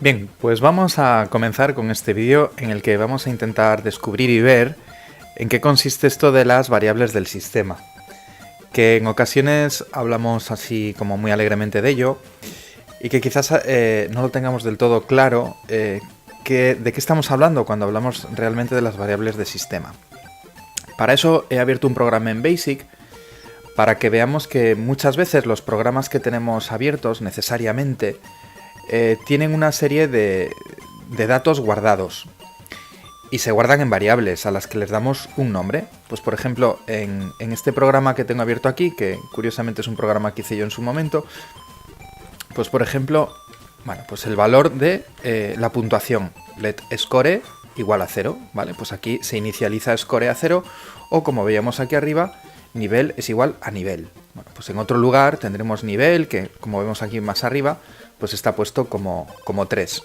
Bien, pues vamos a comenzar con este vídeo en el que vamos a intentar descubrir y ver en qué consiste esto de las variables del sistema. Que en ocasiones hablamos así como muy alegremente de ello y que quizás no lo tengamos del todo claro de qué estamos hablando cuando hablamos realmente de las variables de sistema. Para eso he abierto un programa en BASIC para que veamos que muchas veces los programas que tenemos abiertos necesariamente tienen una serie de datos guardados y se guardan en variables a las que les damos un nombre. Pues por ejemplo, en este programa que tengo abierto aquí, que curiosamente es un programa que hice yo en su momento, pues por ejemplo, bueno, pues el valor de la puntuación, let score igual a 0, ¿vale? Pues aquí se inicializa score a 0 o como veíamos aquí arriba, nivel es igual a nivel. Bueno, pues en otro lugar tendremos nivel, que como vemos aquí más arriba, pues está puesto como 3.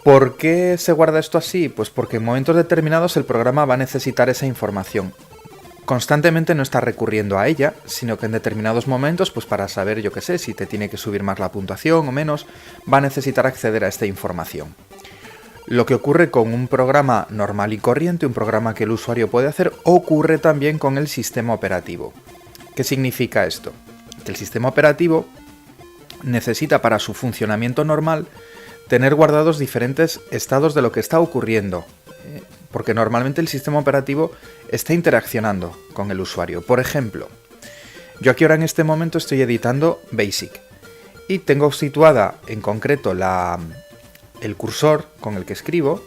¿Por qué se guarda esto así? Pues porque en momentos determinados el programa va a necesitar esa información. Constantemente no está recurriendo a ella, sino que en determinados momentos, pues para saber, yo qué sé, si te tiene que subir más la puntuación o menos, va a necesitar acceder a esta información. Lo que ocurre con un programa normal y corriente, un programa que el usuario puede hacer, ocurre también con el sistema operativo. ¿Qué significa esto? Que el sistema operativo necesita para su funcionamiento normal tener guardados diferentes estados de lo que está ocurriendo, porque normalmente el sistema operativo está interaccionando con el usuario. Por ejemplo, yo aquí ahora en este momento estoy editando BASIC y tengo situada en concreto el cursor con el que escribo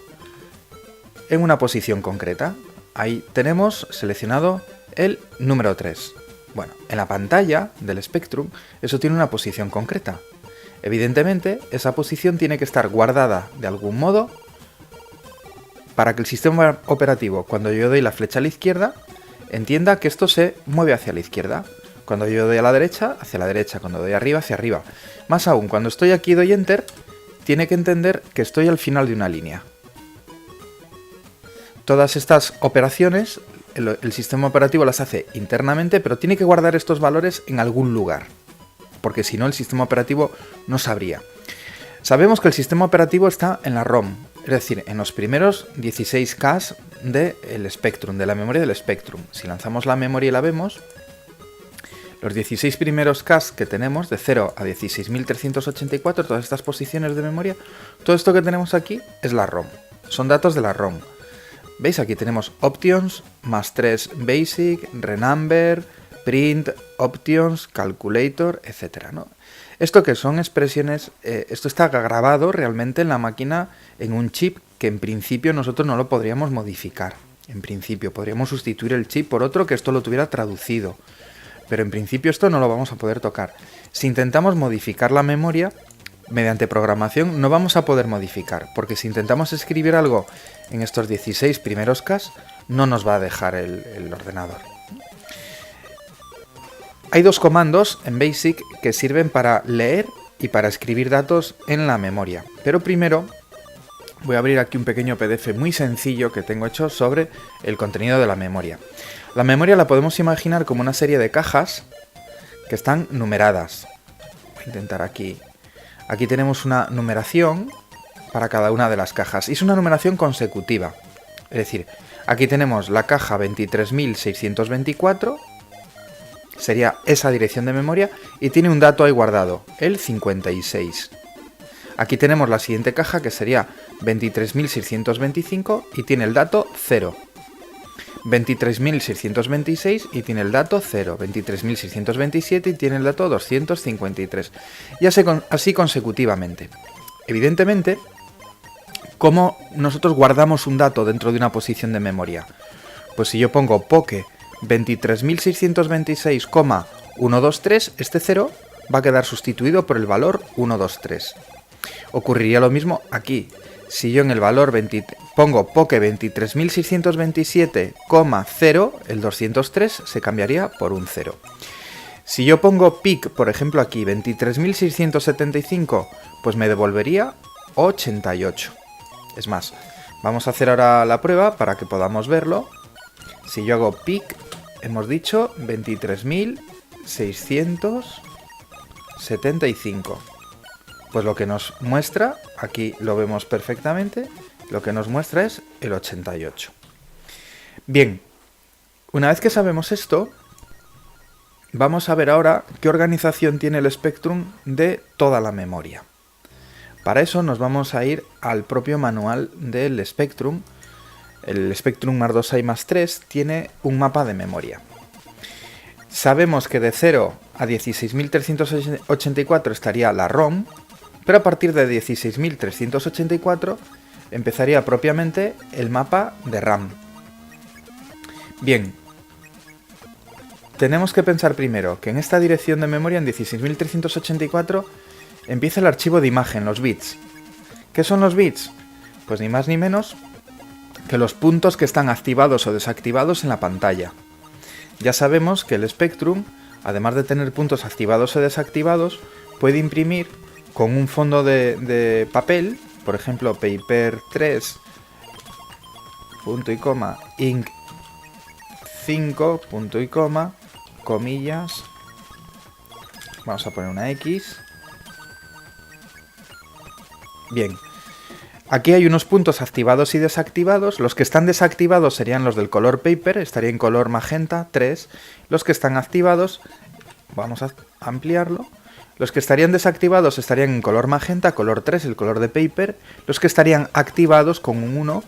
en una posición concreta. Ahí tenemos seleccionado el número 3. Bueno, en la pantalla del Spectrum eso tiene una posición concreta. Evidentemente, esa posición tiene que estar guardada de algún modo para que el sistema operativo, cuando yo doy la flecha a la izquierda, entienda que esto se mueve hacia la izquierda. Cuando yo doy a la derecha, hacia la derecha. Cuando doy arriba, hacia arriba. Más aún, cuando estoy aquí y doy Enter, tiene que entender que estoy al final de una línea. Todas estas operaciones, el sistema operativo las hace internamente, pero tiene que guardar estos valores en algún lugar, porque si no el sistema operativo no sabría. Sabemos que el sistema operativo está en la ROM, es decir, en los primeros 16K del Spectrum, de la memoria del Spectrum. Si lanzamos la memoria y la vemos, los 16 primeros K que tenemos, de 0 a 16.384, todas estas posiciones de memoria, todo esto que tenemos aquí es la ROM, son datos de la ROM. ¿Veis? Aquí tenemos options, más 3 basic, renumber, print, options, calculator, etc., ¿no? Esto que son expresiones, esto está grabado realmente en la máquina en un chip que en principio nosotros no lo podríamos modificar. En principio podríamos sustituir el chip por otro que esto lo tuviera traducido. Pero en principio esto no lo vamos a poder tocar. Si intentamos modificar la memoria, mediante programación no vamos a poder modificar, porque si intentamos escribir algo en estos 16 primeros K, no nos va a dejar el ordenador. Hay dos comandos en BASIC que sirven para leer y para escribir datos en la memoria. Pero primero voy a abrir aquí un pequeño PDF muy sencillo que tengo hecho sobre el contenido de la memoria. La memoria la podemos imaginar como una serie de cajas que están numeradas. Voy a intentar aquí. Aquí tenemos una numeración para cada una de las cajas. Y es una numeración consecutiva. Es decir, aquí tenemos la caja 23.624, sería esa dirección de memoria, y tiene un dato ahí guardado, el 56. Aquí tenemos la siguiente caja que sería 23.625 y tiene el dato 0. 23.626 y tiene el dato 0, 23.627 y tiene el dato 253. Y así consecutivamente. Evidentemente, ¿cómo nosotros guardamos un dato dentro de una posición de memoria? Pues si yo pongo poke 23.626,123, este 0 va a quedar sustituido por el valor 123. Ocurriría lo mismo aquí. Si yo en el valor pongo poke 23.627,0, el 203 se cambiaría por un 0. Si yo pongo pic, por ejemplo aquí, 23.675, pues me devolvería 88. Es más, vamos a hacer ahora la prueba para que podamos verlo. Si yo hago pic, hemos dicho 23.675. Pues lo que nos muestra, aquí lo vemos perfectamente, lo que nos muestra es el 88. Bien, una vez que sabemos esto, vamos a ver ahora qué organización tiene el Spectrum de toda la memoria. Para eso nos vamos a ir al propio manual del Spectrum. El Spectrum +2i +3 tiene un mapa de memoria. Sabemos que de 0 a 16.384 estaría la ROM, pero a partir de 16.384 empezaría propiamente el mapa de RAM. Bien, tenemos que pensar primero que en esta dirección de memoria, en 16.384, empieza el archivo de imagen, los bits. ¿Qué son los bits? Pues ni más ni menos que los puntos que están activados o desactivados en la pantalla. Ya sabemos que el Spectrum, además de tener puntos activados o desactivados, puede imprimir con un fondo de papel, por ejemplo, paper 3, punto y coma, ink 5, punto y coma, comillas, vamos a poner una X. Bien, aquí hay unos puntos activados y desactivados. Los que están desactivados serían los del color paper, estaría en color magenta 3. Los que están activados, vamos a ampliarlo. Los que estarían desactivados estarían en color magenta, color 3, el color de paper. Los que estarían activados con un 1,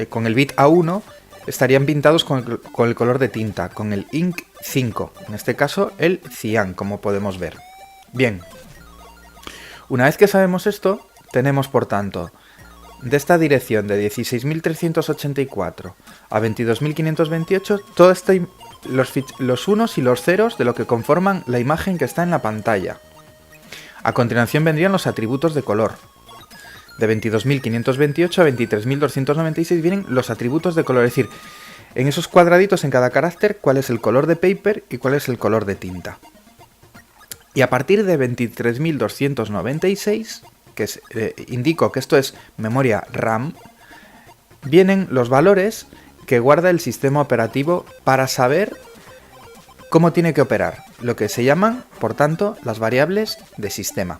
con el bit A1, estarían pintados con el color de tinta, con el ink 5. En este caso, el cian, como podemos ver. Bien. Una vez que sabemos esto, tenemos por tanto, de esta dirección de 16.384 a 22.528, todo los unos y los ceros de lo que conforman la imagen que está en la pantalla. A continuación vendrían los atributos de color. De 22.528 a 23.296 vienen los atributos de color, es decir, en esos cuadraditos en cada carácter, cuál es el color de paper y cuál es el color de tinta. Y a partir de 23.296, que indico que esto es memoria RAM, vienen los valores que guarda el sistema operativo para saber cómo tiene que operar, lo que se llaman, por tanto, las variables de sistema.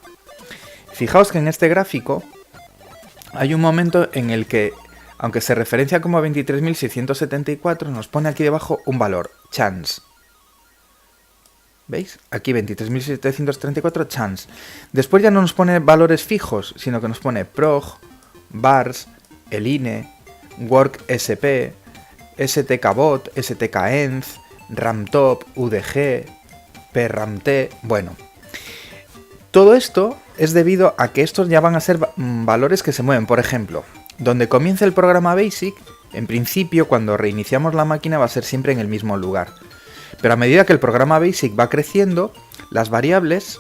Fijaos que en este gráfico hay un momento en el que, aunque se referencia como 23.674, nos pone aquí debajo un valor, chance. ¿Veis? Aquí 23.734 chance. Después ya no nos pone valores fijos, sino que nos pone prog, bars, eline, work sp, stkbot, stkenv, ramtop, udg, prramt. Bueno, todo esto es debido a que estos ya van a ser valores que se mueven. Por ejemplo, donde comienza el programa BASIC, en principio cuando reiniciamos la máquina va a ser siempre en el mismo lugar. Pero a medida que el programa BASIC va creciendo, las variables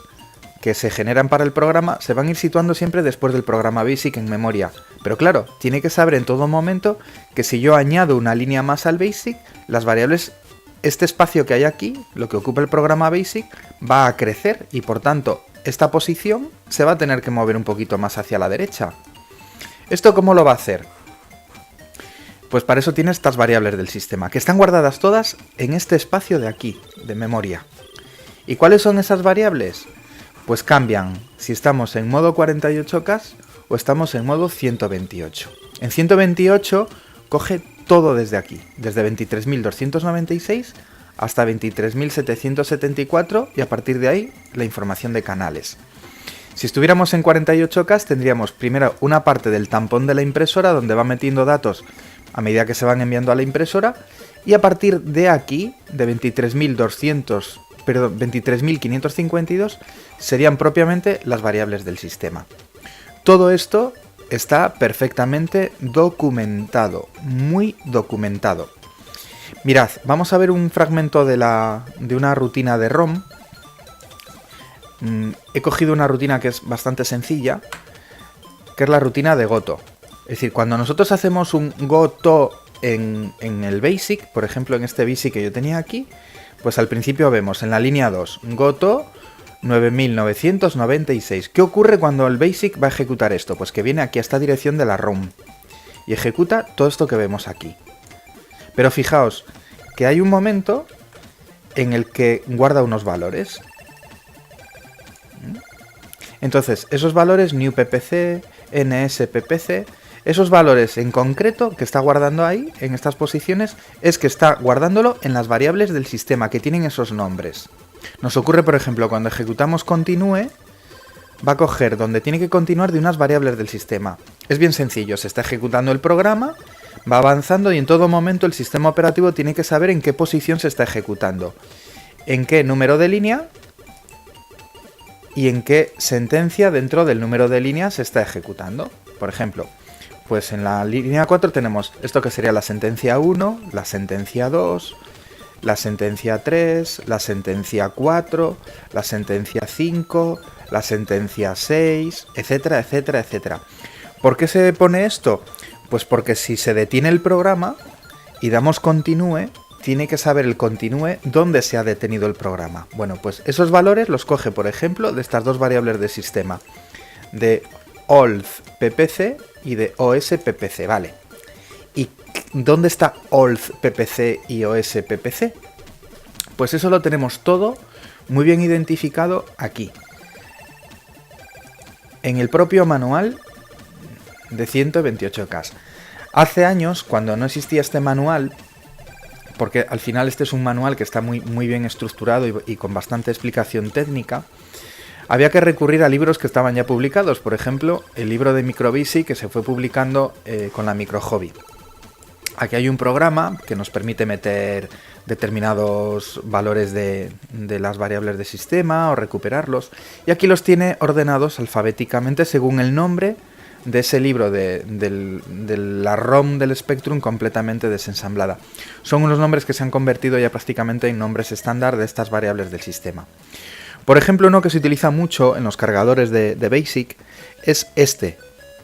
que se generan para el programa se van a ir situando siempre después del programa BASIC en memoria. Pero claro, tiene que saber en todo momento que si yo añado una línea más al BASIC, las variables, este espacio que hay aquí, lo que ocupa el programa BASIC, va a crecer y por tanto esta posición se va a tener que mover un poquito más hacia la derecha. ¿Esto cómo lo va a hacer? Pues para eso tiene estas variables del sistema, que están guardadas todas en este espacio de aquí, de memoria. ¿Y cuáles son esas variables? Pues cambian si estamos en modo 48K o estamos en modo 128. En 128 coge todo desde aquí, desde 23.296 hasta 23.774 y a partir de ahí la información de canales. Si estuviéramos en 48K tendríamos primero una parte del tampón de la impresora donde va metiendo datos a medida que se van enviando a la impresora, y a partir de aquí, de 23.552, serían propiamente las variables del sistema. Todo esto está perfectamente documentado, muy documentado. Mirad, vamos a ver un fragmento de una rutina de ROM. He cogido una rutina que es bastante sencilla, que es la rutina de goto. Es decir, cuando nosotros hacemos un goto en el BASIC, por ejemplo en este BASIC que yo tenía aquí, pues al principio vemos en la línea 2, goto 9996. ¿Qué ocurre cuando el BASIC va a ejecutar esto? Pues que viene aquí a esta dirección de la ROM y ejecuta todo esto que vemos aquí. Pero fijaos que hay un momento en el que guarda unos valores. Entonces, esos valores new ppc, ns-ppc, esos valores en concreto que está guardando ahí, en estas posiciones, es que está guardándolo en las variables del sistema que tienen esos nombres. Nos ocurre, por ejemplo, cuando ejecutamos continue, va a coger donde tiene que continuar de unas variables del sistema. Es bien sencillo, se está ejecutando el programa, va avanzando y en todo momento el sistema operativo tiene que saber en qué posición se está ejecutando, en qué número de línea y en qué sentencia dentro del número de línea se está ejecutando. Por ejemplo, pues en la línea 4 tenemos esto que sería la sentencia 1, la sentencia 2, la sentencia 3, la sentencia 4, la sentencia 5, la sentencia 6, etcétera, etcétera, etcétera. ¿Por qué se pone esto? Pues porque si se detiene el programa y damos continue, tiene que saber el continue dónde se ha detenido el programa. Bueno, pues esos valores los coge, por ejemplo, de estas dos variables de sistema, de oldppc y de osppc, ¿vale? ¿Y dónde está oldppc y osppc? Pues eso lo tenemos todo muy bien identificado aquí. En el propio manual de 128K. Hace años, cuando no existía este manual, porque al final este es un manual que está muy bien estructurado y con bastante explicación técnica, había que recurrir a libros que estaban ya publicados. Por ejemplo, el libro de MicroBasic que se fue publicando con la MicroHobby. Aquí hay un programa que nos permite meter determinados valores de las variables de sistema o recuperarlos. Y aquí los tiene ordenados alfabéticamente según el nombre de ese libro de la ROM del Spectrum completamente desensamblada. Son unos nombres que se han convertido ya prácticamente en nombres estándar de estas variables del sistema. Por ejemplo, uno que se utiliza mucho en los cargadores de BASIC es este,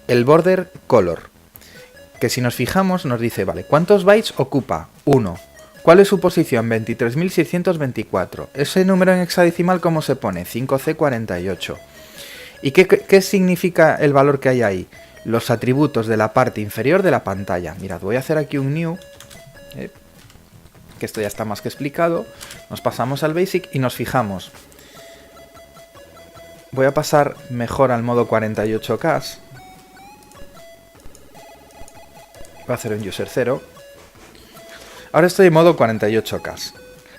el border color, que si nos fijamos nos dice, vale, ¿cuántos bytes ocupa? 1. ¿Cuál es su posición? 23.624. ¿Ese número en hexadecimal cómo se pone? 5C48. ¿Y qué significa el valor que hay ahí? Los atributos de la parte inferior de la pantalla. Mirad, voy a hacer aquí un new, que esto ya está más que explicado. Nos pasamos al BASIC y nos fijamos. Voy a pasar mejor al modo 48K. Voy a hacer un user 0. Ahora estoy en modo 48K.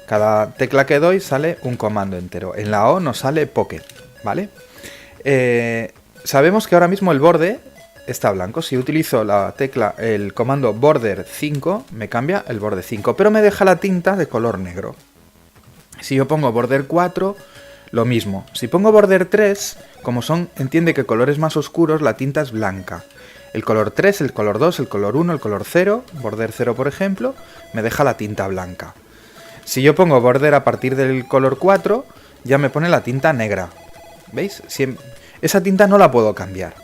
Cada tecla que doy sale un comando entero. En la O nos sale poke, ¿vale? Sabemos que ahora mismo el borde está blanco. Si utilizo el comando border 5, me cambia el borde 5, pero me deja la tinta de color negro. Si yo pongo border 4, lo mismo. Si pongo border 3, como entiende que colores más oscuros, la tinta es blanca. El color 3, el color 2, el color 1, el color 0, border 0 por ejemplo, me deja la tinta blanca. Si yo pongo border a partir del color 4, ya me pone la tinta negra. ¿Veis? Esa tinta no la puedo cambiar.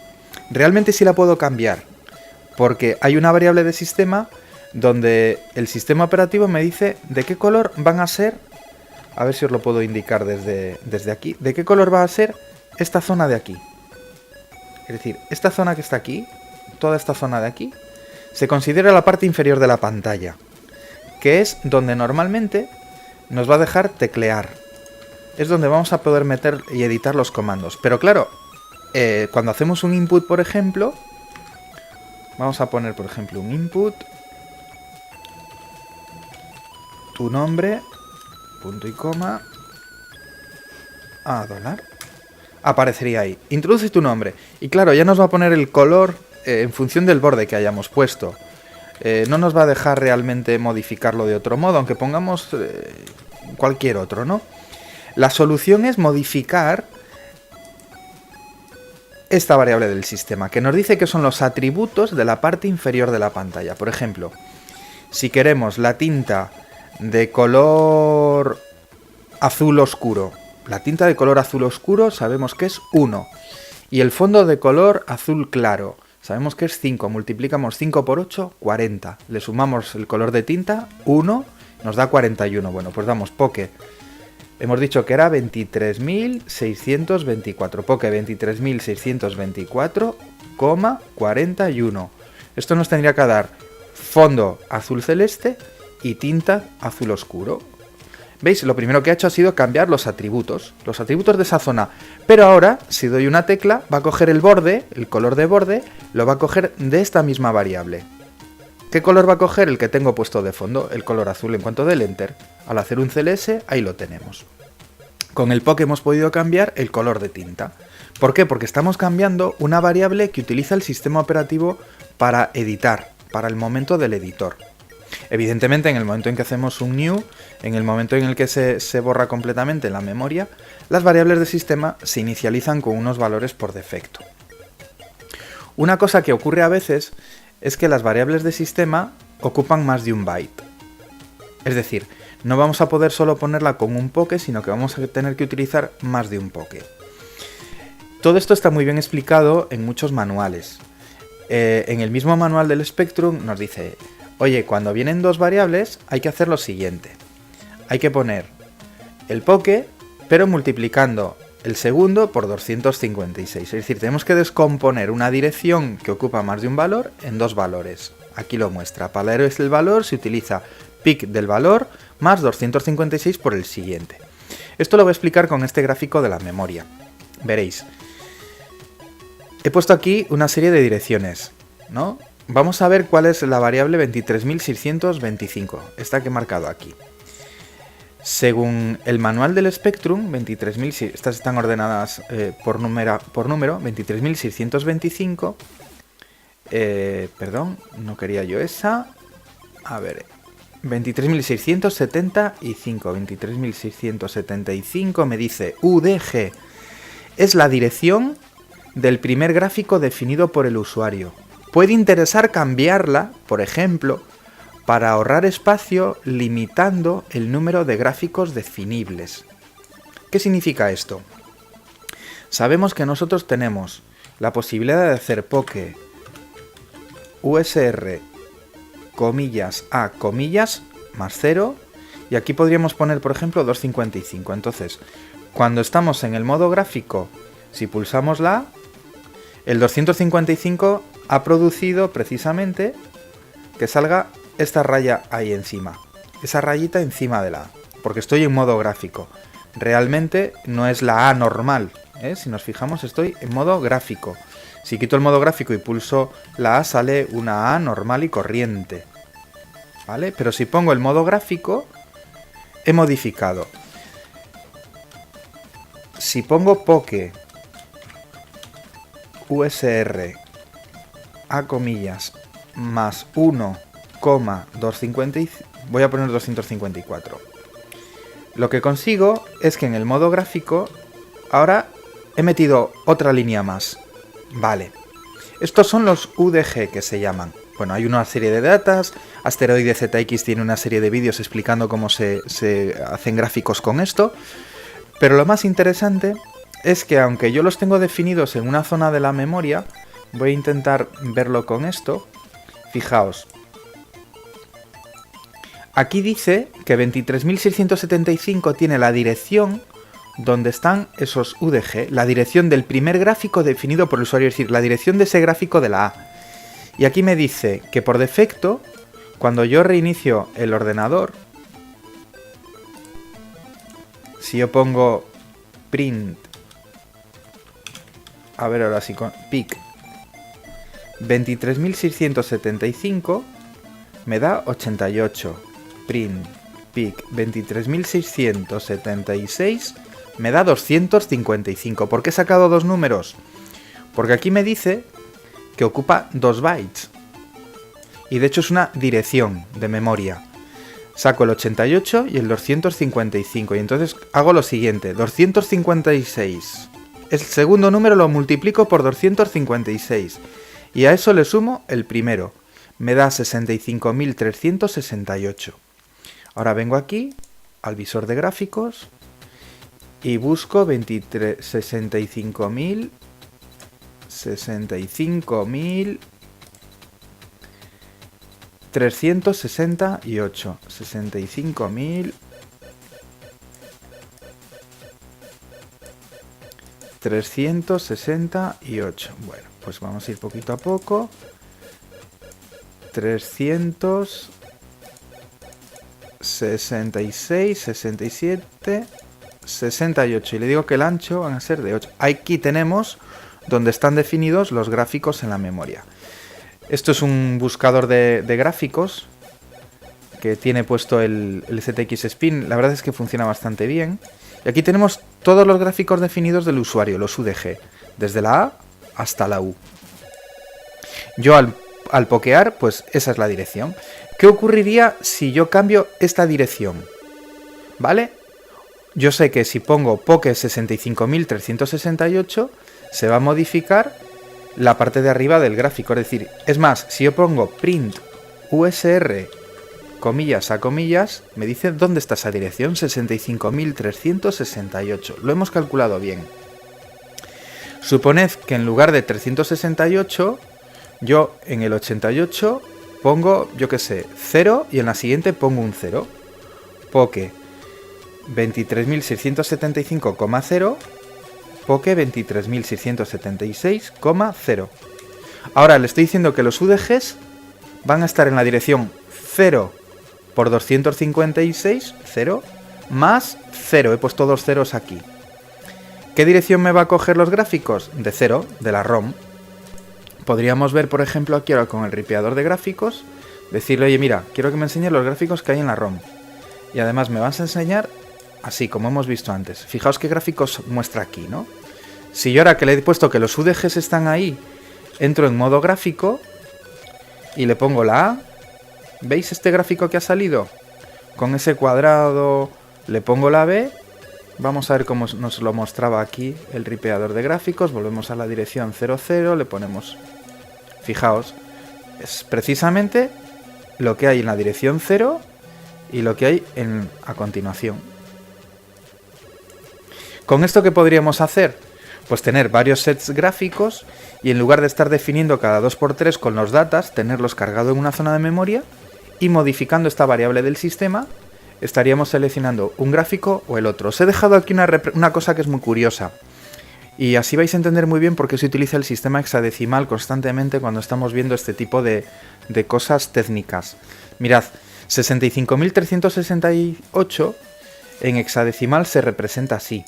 Realmente sí la puedo cambiar, porque hay una variable de sistema donde el sistema operativo me dice de qué color van a ser, a ver si os lo puedo indicar desde aquí, de qué color va a ser esta zona de aquí. Es decir, esta zona que está aquí, toda esta zona de aquí, se considera la parte inferior de la pantalla, que es donde normalmente nos va a dejar teclear. Es donde vamos a poder meter y editar los comandos. Pero claro, cuando hacemos un input, por ejemplo, vamos a poner, por ejemplo, un input, tu nombre, punto y coma, a $, aparecería ahí. Introduce tu nombre. Y claro, ya nos va a poner el color en función del borde que hayamos puesto. No nos va a dejar realmente modificarlo de otro modo, aunque pongamos cualquier otro, ¿no? La solución es modificar esta variable del sistema, que nos dice que son los atributos de la parte inferior de la pantalla. Por ejemplo, si queremos la tinta de color azul oscuro, la tinta de color azul oscuro sabemos que es 1. Y el fondo de color azul claro, sabemos que es 5. Multiplicamos 5 por 8, 40. Le sumamos el color de tinta, 1, nos da 41. Bueno, pues damos poke. Hemos dicho que era 23.624. Poke 23.624,41. Esto nos tendría que dar fondo azul celeste y tinta azul oscuro. ¿Veis? Lo primero que ha hecho ha sido cambiar los atributos de esa zona. Pero ahora, si doy una tecla, va a coger el borde, el color de borde, lo va a coger de esta misma variable. ¿Qué color va a coger? El que tengo puesto de fondo, el color azul. En cuanto del Enter, al hacer un CLS, ahí lo tenemos. Con el POC hemos podido cambiar el color de tinta. ¿Por qué? Porque estamos cambiando una variable que utiliza el sistema operativo para editar, para el momento del editor. Evidentemente, en el momento en que hacemos un new, en el momento en el que se borra completamente la memoria, las variables de sistema se inicializan con unos valores por defecto. Una cosa que ocurre a veces es que las variables de sistema ocupan más de un byte. Es decir, no vamos a poder solo ponerla con un poke, sino que vamos a tener que utilizar más de un poke. Todo esto está muy bien explicado en muchos manuales. En el mismo manual del Spectrum nos dice: oye, cuando vienen dos variables hay que hacer lo siguiente. Hay que poner el poke, pero multiplicando el segundo por 256. Es decir, tenemos que descomponer una dirección que ocupa más de un valor en dos valores. Aquí lo muestra. Para leer el valor se utiliza pic del valor más 256 por el siguiente. Esto lo voy a explicar con este gráfico de la memoria. Veréis. He puesto aquí una serie de direcciones, ¿no? Vamos a ver cuál es la variable 23.625, esta que he marcado aquí. Según el manual del Spectrum, 23.000, estas están ordenadas por número, 23.625. Perdón, no quería yo esa. A ver, 23.675, 23.675 me dice UDG. Es la dirección del primer gráfico definido por el usuario. Puede interesar cambiarla, por ejemplo, para ahorrar espacio limitando el número de gráficos definibles. ¿Qué significa esto? Sabemos que nosotros tenemos la posibilidad de hacer poke usr comillas a comillas más 0 y aquí podríamos poner, por ejemplo, 255. Entonces, cuando estamos en el modo gráfico, si pulsamos la A, el 255 ha producido precisamente que salga esta raya ahí encima, esa rayita encima de la A, porque estoy en modo gráfico. Realmente no es la A normal, ¿eh? Si nos fijamos estoy en modo gráfico. Si quito el modo gráfico y pulso la A sale una A normal y corriente, ¿vale? Pero si pongo el modo gráfico he modificado. Si pongo poke usr a comillas más 1,255, voy a poner 254. Lo que consigo es que en el modo gráfico ahora he metido otra línea más. Vale. Estos son los UDG que se llaman. Bueno, hay una serie de datas. Asteroide ZX tiene una serie de vídeos explicando cómo se hacen gráficos con esto. Pero lo más interesante es que aunque yo los tengo definidos en una zona de la memoria, voy a intentar verlo con esto. Fijaos. Aquí dice que 23.675 tiene la dirección donde están esos UDG, la dirección del primer gráfico definido por el usuario, es decir, la dirección de ese gráfico de la A. Y aquí me dice que por defecto, cuando yo reinicio el ordenador, si yo pongo print, a ver ahora sí, con pic 23.675 me da 88, print pic 23.676 me da 255. ¿Por qué he sacado dos números? Porque aquí me dice que ocupa 2 bytes. Y de hecho es una dirección de memoria. Saco el 88 y el 255. Y entonces hago lo siguiente. 256. El segundo número lo multiplico por 256. Y a eso le sumo el primero. Me da 65.368. Ahora vengo aquí al visor de gráficos y busco 65.000 368. 65.368. Bueno, pues vamos a ir poquito a poco. 368. 66, 67, 68. Y le digo que el ancho van a ser de 8. Aquí tenemos donde están definidos los gráficos en la memoria. Esto es un buscador de gráficos que tiene puesto el ZX Spin. La verdad es que funciona bastante bien. Y aquí tenemos todos los gráficos definidos del usuario, los UDG, desde la A hasta la U. Yo al pokear, pues esa es la dirección. ¿Qué ocurriría si yo cambio esta dirección? ¿Vale? Yo sé que si pongo poke 65368, se va a modificar la parte de arriba del gráfico. Es decir, es más, si yo pongo print USR, comillas a comillas, me dice dónde está esa dirección, 65368. Lo hemos calculado bien. Suponed que en lugar de 368, yo en el 88 pongo, yo qué sé, 0 y en la siguiente pongo un 0. Poke 23.675,0, Poke 23.676,0. Ahora le estoy diciendo que los UDGs van a estar en la dirección 0 por 256, 0, más 0. He puesto dos ceros aquí. ¿Qué dirección me va a coger los gráficos? De 0, de la ROM. Podríamos ver, por ejemplo, aquí ahora con el ripeador de gráficos, decirle, oye, mira, quiero que me enseñes los gráficos que hay en la ROM. Y además me vas a enseñar así, como hemos visto antes. Fijaos qué gráficos muestra aquí, ¿no? Si yo ahora que le he puesto que los UDGs están ahí, entro en modo gráfico y le pongo la A, ¿veis este gráfico que ha salido? Con ese cuadrado, le pongo la B. Vamos a ver cómo nos lo mostraba aquí el ripeador de gráficos. Volvemos a la dirección 00, le ponemos... Fijaos, es precisamente lo que hay en la dirección 0 y lo que hay a continuación. ¿Con esto qué podríamos hacer? Pues tener varios sets gráficos y en lugar de estar definiendo cada 2×3 con los datas, tenerlos cargados en una zona de memoria y modificando esta variable del sistema, estaríamos seleccionando un gráfico o el otro. Os he dejado aquí una cosa que es muy curiosa. Y así vais a entender muy bien por qué se utiliza el sistema hexadecimal constantemente cuando estamos viendo este tipo de cosas técnicas. Mirad, 65.368 en hexadecimal se representa así.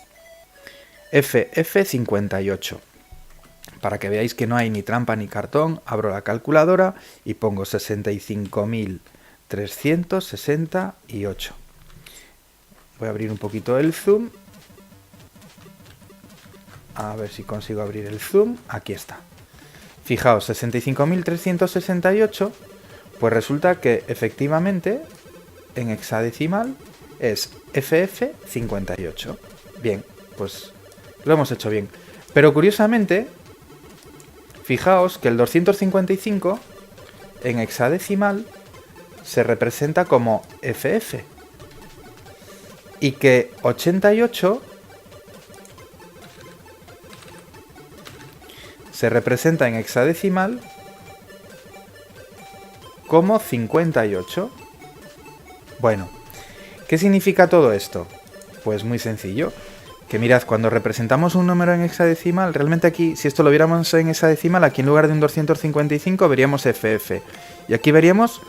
FF58. Para que veáis que no hay ni trampa ni cartón, abro la calculadora y pongo 65.368. Voy a abrir un poquito el zoom. A ver si consigo abrir el zoom. Aquí está. Fijaos, 65.368, pues resulta que efectivamente en hexadecimal es FF58. Bien, pues lo hemos hecho bien. Pero curiosamente, fijaos que el 255 en hexadecimal se representa como FF. Y que 88 se representa en hexadecimal como 58. Bueno, ¿qué significa todo esto? Pues muy sencillo. Que mirad, cuando representamos un número en hexadecimal, realmente aquí, si esto lo viéramos en hexadecimal, aquí en lugar de un 255 veríamos FF. Y aquí veríamos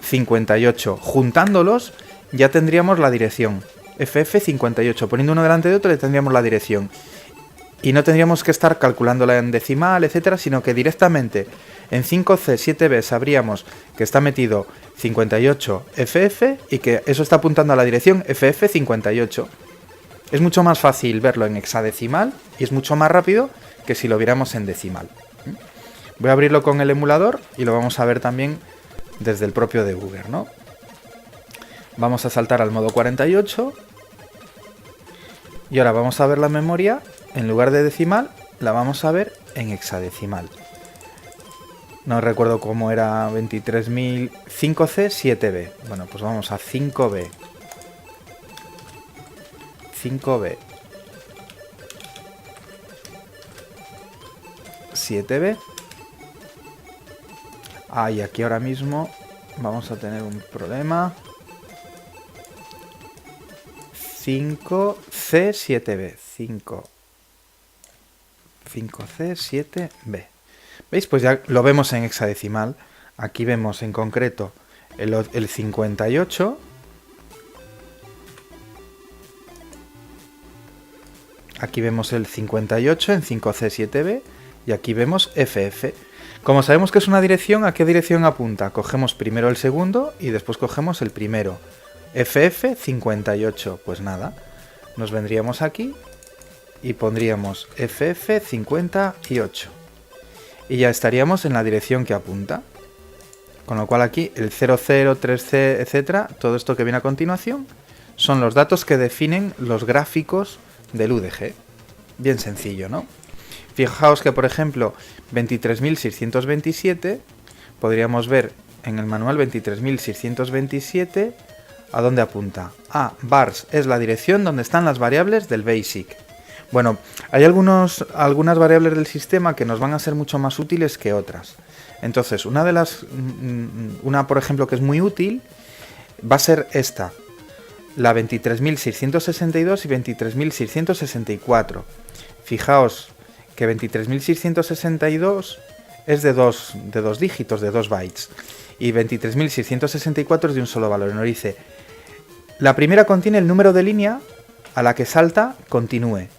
58. Juntándolos ya tendríamos la dirección. FF58. Poniendo uno delante de otro le tendríamos la dirección. Y no tendríamos que estar calculándola en decimal, etcétera, sino que directamente en 5C 7B sabríamos que está metido 58FF y que eso está apuntando a la dirección FF58. Es mucho más fácil verlo en hexadecimal y es mucho más rápido que si lo viéramos en decimal. Voy a abrirlo con el emulador y lo vamos a ver también desde el propio debugger, ¿no? Vamos a saltar al modo 48 y ahora vamos a ver la memoria. En lugar de decimal, la vamos a ver en hexadecimal. No recuerdo cómo era 23.000... 5C, 7B. Bueno, pues vamos a 5B. 5B. 7B. Ah, y aquí ahora mismo vamos a tener un problema. 5C, 7B. 5C, 7B. ¿Veis? Pues ya lo vemos en hexadecimal. Aquí vemos en concreto el 58 Aquí vemos el 58 en 5C7B y aquí vemos FF. Como sabemos que es una dirección, ¿a qué dirección apunta? Cogemos primero el segundo y después cogemos el primero. FF 58, pues nada, nos vendríamos aquí y pondríamos FF 58 y ya estaríamos en la dirección que apunta. Con lo cual aquí el 00, 3C, etcétera, todo esto que viene a continuación son los datos que definen los gráficos del UDG. Bien sencillo, ¿no? Fijaos que, por ejemplo, 23.627, podríamos ver en el manual 23.627, ¿a dónde apunta? Ah, bars es la dirección donde están las variables del BASIC. Bueno, hay algunas variables del sistema que nos van a ser mucho más útiles que otras. Entonces, una por ejemplo que es muy útil va a ser esta, la 23.662 y 23.664. Fijaos que 23.662 es de dos dígitos, de 2 bytes, y 23.664 es de un solo valor. Nos dice, la primera contiene el número de línea a la que salta continúe,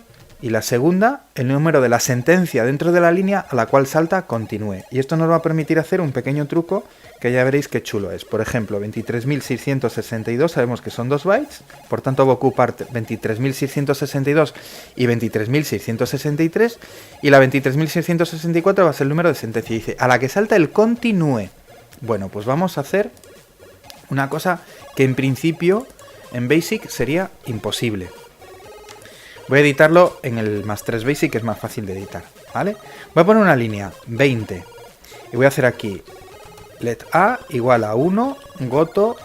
y la segunda, el número de la sentencia dentro de la línea a la cual salta continúe. Y esto nos va a permitir hacer un pequeño truco que ya veréis qué chulo es. Por ejemplo, 23.662 sabemos que son 2 bytes, por tanto va a ocupar 23.662 y 23.663, y la 23.664 va a ser el número de sentencia. Y dice, a la que salta el continúe. Bueno, pues vamos a hacer una cosa que en principio en BASIC sería imposible. Voy a editarlo en el +3 BASIC, que es más fácil de editar, ¿vale? Voy a poner una línea 20 y voy a hacer aquí let A igual a 1, goto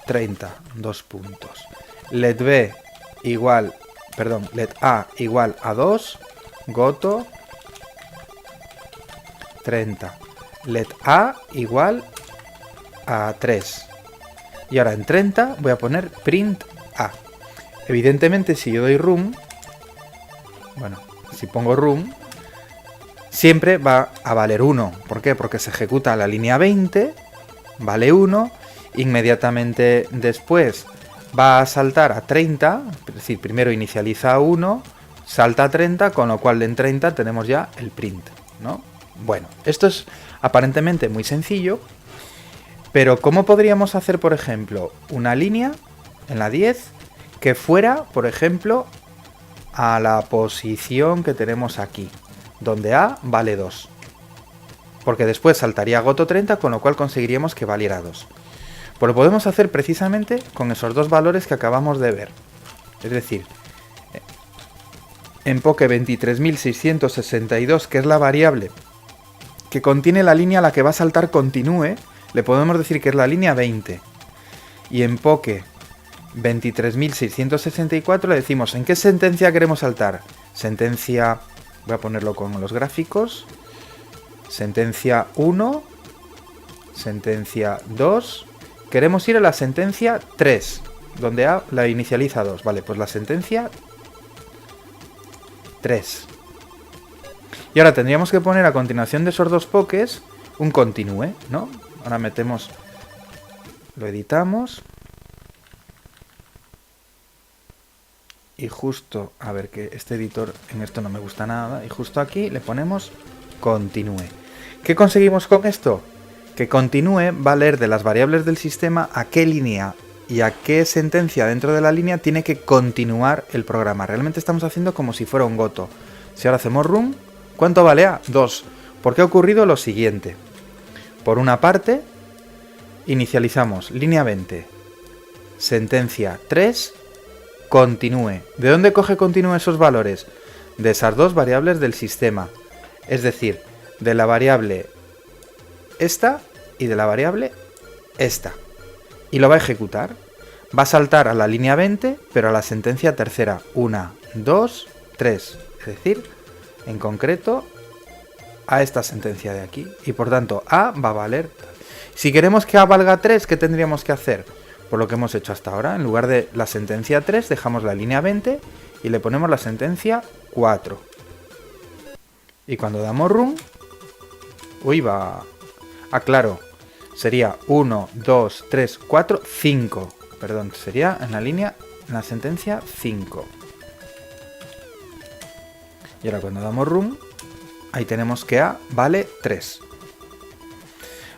30, 2 puntos. Let A igual a 2, goto 30. Let A igual a 3. Y ahora en 30 voy a poner print A. Evidentemente, si yo doy room, bueno, si pongo room, siempre va a valer 1. ¿Por qué? Porque se ejecuta la línea 20, vale 1, inmediatamente después va a saltar a 30, es decir, primero inicializa a 1, salta a 30, con lo cual en 30 tenemos ya el print, ¿no? Bueno, esto es aparentemente muy sencillo, pero ¿cómo podríamos hacer, por ejemplo, una línea en la 10 que fuera, por ejemplo, a la posición que tenemos aquí, donde A vale 2? Porque después saltaría a goto 30, con lo cual conseguiríamos que valiera 2. Pues lo podemos hacer precisamente con esos dos valores que acabamos de ver. Es decir, en Poke 23.662, que es la variable que contiene la línea a la que va a saltar continúe, le podemos decir que es la línea 20. Y en Poke 23.664 le decimos en qué sentencia queremos saltar. Sentencia, voy a ponerlo con los gráficos, sentencia 1, sentencia 2, queremos ir a la sentencia 3, donde A la inicializa 2, vale, pues la sentencia 3. Y ahora tendríamos que poner a continuación de esos dos pokés un continúe, ¿no? Ahora metemos, lo editamos. Y justo, a ver, que este editor en esto no me gusta nada, y justo aquí le ponemos continúe. ¿Qué conseguimos con esto? Que continúe va a leer de las variables del sistema a qué línea y a qué sentencia dentro de la línea tiene que continuar el programa. Realmente estamos haciendo como si fuera un goto. Si ahora hacemos run, ¿cuánto vale A? 2. ¿Por qué ha ocurrido lo siguiente? Por una parte, inicializamos línea 20, sentencia 3, continúe. ¿De dónde coge continúe esos valores? De esas dos variables del sistema. Es decir, de la variable esta y de la variable esta. Y lo va a ejecutar. Va a saltar a la línea 20, pero a la sentencia tercera. 1, 2, 3. Es decir, en concreto, a esta sentencia de aquí. Y por tanto, A va a valer. Si queremos que A valga 3, ¿qué tendríamos que hacer? Por lo que hemos hecho hasta ahora. En lugar de la sentencia 3, dejamos la línea 20 y le ponemos la sentencia 4. Y cuando damos run, uy, va. Ah, claro, sería 1, 2, 3, 4, 5. Perdón, sería en la línea, en la sentencia 5. Y ahora cuando damos run, ahí tenemos que A vale 3.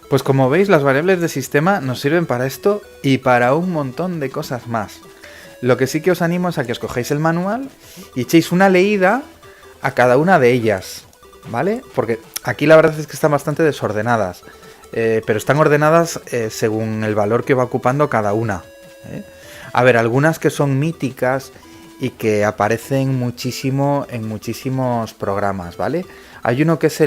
Pues como veis, las variables de sistema nos sirven para esto y para un montón de cosas más. Lo que sí que os animo es a que os cojáis el manual y echéis una leída a cada una de ellas, ¿vale? Porque aquí la verdad es que están bastante desordenadas, pero están ordenadas según el valor que va ocupando cada una, ¿eh? A ver, algunas que son míticas y que aparecen muchísimo en muchísimos programas, ¿vale? Hay uno que es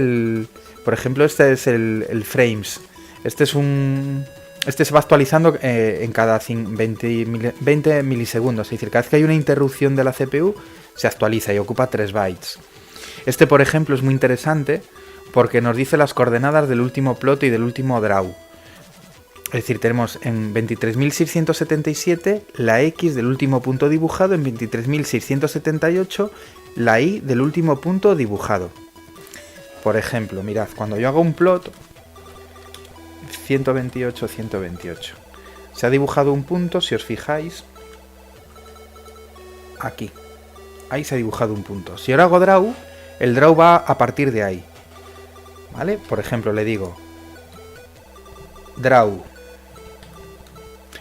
por ejemplo, este es el frames. Este se va actualizando en cada 20 milisegundos. Es decir, cada vez que hay una interrupción de la CPU, se actualiza y ocupa 3 bytes. Este, por ejemplo, es muy interesante porque nos dice las coordenadas del último plot y del último draw. Es decir, tenemos en 23.677 la X del último punto dibujado, en 23.678 la Y del último punto dibujado. Por ejemplo, mirad, cuando yo hago un plot 128, 128, se ha dibujado un punto, si os fijáis, aquí. Ahí se ha dibujado un punto. Si ahora hago draw, el draw va a partir de ahí, ¿vale? Por ejemplo, le digo draw.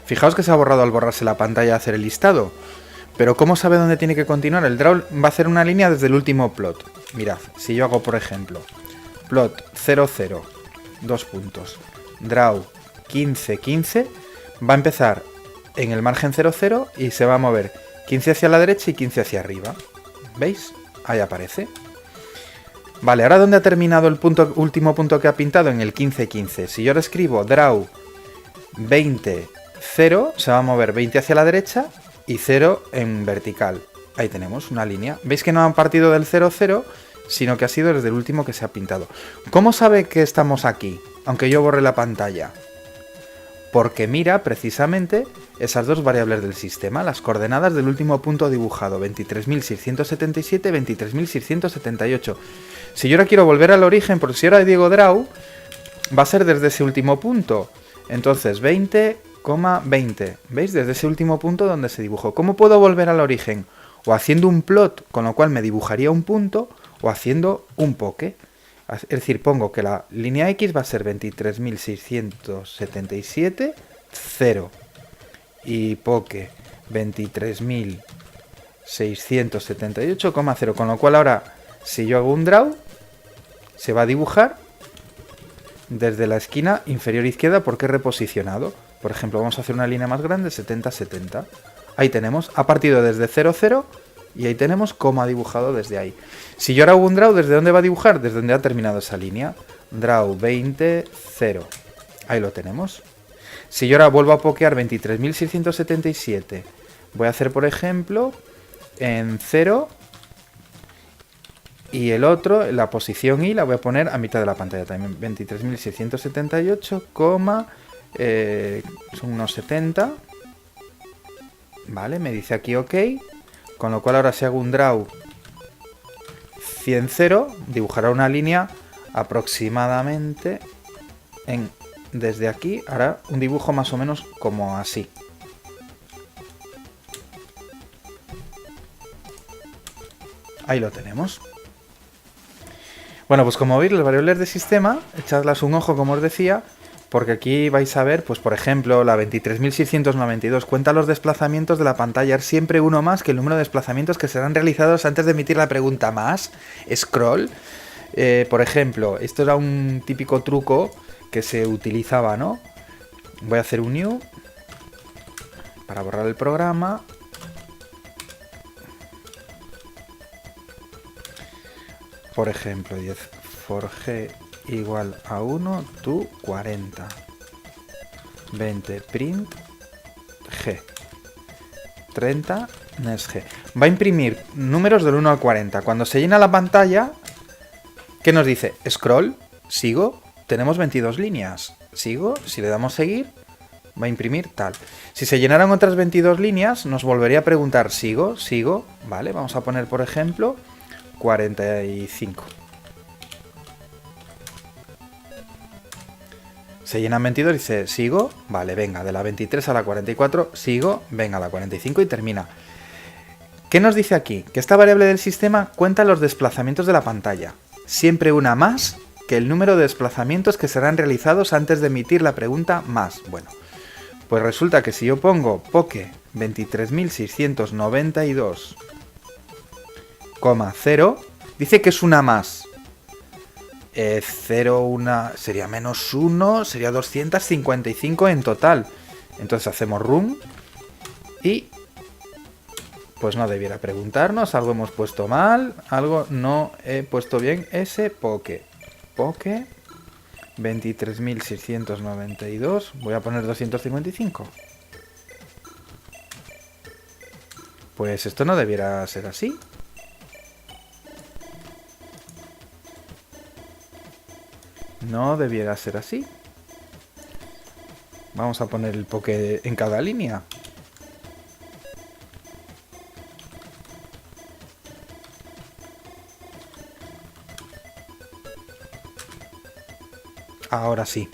Fijaos que se ha borrado al borrarse la pantalla hacer el listado. Pero ¿cómo sabe dónde tiene que continuar? El draw va a hacer una línea desde el último plot. Mirad, si yo hago, por ejemplo, plot 00, 2 puntos, draw 15, 15, va a empezar en el margen 00 y se va a mover 15 hacia la derecha y 15 hacia arriba. ¿Veis? Ahí aparece. Vale, ahora ¿dónde ha terminado el último punto que ha pintado? En el 15, 15. Si yo ahora escribo draw 20, 0, se va a mover 20 hacia la derecha y 0 en vertical. Ahí tenemos una línea. ¿Veis que no han partido del 0, 0, sino que ha sido desde el último que se ha pintado? ¿Cómo sabe que estamos aquí, aunque yo borre la pantalla? Porque mira precisamente esas dos variables del sistema, las coordenadas del último punto dibujado, 23.677, 23.678. Si yo ahora quiero volver al origen, porque si ahora digo draw, va a ser desde ese último punto. Entonces 20,20. ¿Veis? Desde ese último punto donde se dibujó. ¿Cómo puedo volver al origen? O haciendo un plot, con lo cual me dibujaría un punto, o haciendo un poke. Es decir, pongo que la línea X va a ser 23.677, 0. Y poke 23.678,0. Con lo cual ahora, si yo hago un draw, se va a dibujar desde la esquina inferior izquierda porque he reposicionado. Por ejemplo, vamos a hacer una línea más grande, 70, 70. Ahí tenemos, ha partido desde 0, 0 y ahí tenemos cómo ha dibujado desde ahí. Si yo ahora hago un draw, ¿desde dónde va a dibujar? Desde donde ha terminado esa línea. Draw 20, 0. Ahí lo tenemos. Si yo ahora vuelvo a pokear 23.677, voy a hacer, por ejemplo, en 0 y el otro, la posición Y, la voy a poner a mitad de la pantalla también. 23.678, son unos 70. Vale, me dice aquí OK. Con lo cual ahora si hago un draw 100, 0, dibujará una línea aproximadamente desde aquí, hará un dibujo más o menos como así. Ahí lo tenemos. Bueno, pues como veis, las variables de sistema, echadlas un ojo como os decía, porque aquí vais a ver, pues por ejemplo, la 23.692 cuenta los desplazamientos de la pantalla, es siempre uno más que el número de desplazamientos que serán realizados antes de emitir la pregunta más, scroll. Por ejemplo, esto era un típico truco que se utilizaba, ¿no? Voy a hacer un new para borrar el programa. Por ejemplo, 10 for g igual a 1 to 40. 20 print g. 30 next g. Va a imprimir números del 1 al 40. Cuando se llena la pantalla, ¿qué nos dice? Scroll, sigo, tenemos 22 líneas. Sigo, si le damos seguir, va a imprimir tal. Si se llenaran otras 22 líneas, nos volvería a preguntar, sigo, sigo, vale, vamos a poner por ejemplo 45. Se llenan 22 y dice, sigo, vale, venga, de la 23 a la 44, sigo, venga, a la 45 y termina. ¿Qué nos dice aquí? Que esta variable del sistema cuenta los desplazamientos de la pantalla. Siempre una más que el número de desplazamientos que serán realizados antes de emitir la pregunta más. Bueno, pues resulta que si yo pongo poke 23.692,0, dice que es una más. 0, 1, sería menos 1, sería 255 en total. Entonces hacemos run y pues no debiera preguntarnos, algo hemos puesto mal, algo no he puesto bien ese poke. Poke 23.692, voy a poner 255. Pues esto no debiera ser así. No debiera ser así. Vamos a poner el poke en cada línea. Ahora sí.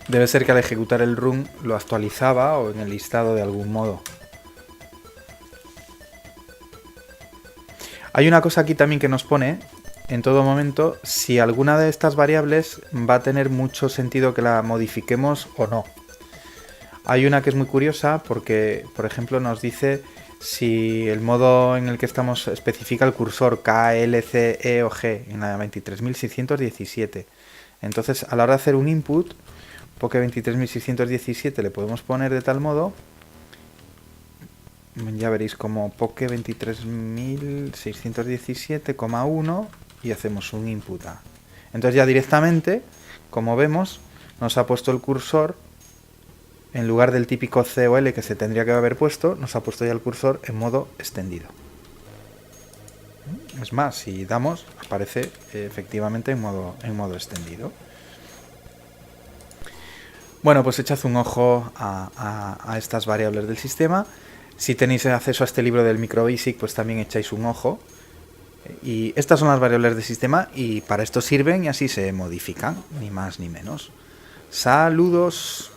Debe ser que al ejecutar el run lo actualizaba o en el listado de algún modo. Hay una cosa aquí también que nos pone en todo momento si alguna de estas variables va a tener mucho sentido que la modifiquemos o no. Hay una que es muy curiosa porque, por ejemplo, nos dice si el modo en el que estamos especifica el cursor K, L, C, E o G en la 23.617. Entonces, a la hora de hacer un input, poke 23.617 le podemos poner de tal modo, ya veréis como poke 23.617,1 y hacemos un input A. Entonces ya directamente, como vemos, nos ha puesto el cursor, en lugar del típico C o L que se tendría que haber puesto, nos ha puesto ya el cursor en modo extendido. Es más, si damos, aparece efectivamente en modo extendido. Bueno, pues echad un ojo a estas variables del sistema. Si tenéis acceso a este libro del MicroBasic, pues también echáis un ojo. Y estas son las variables del sistema y para esto sirven y así se modifican, ni más ni menos. Saludos.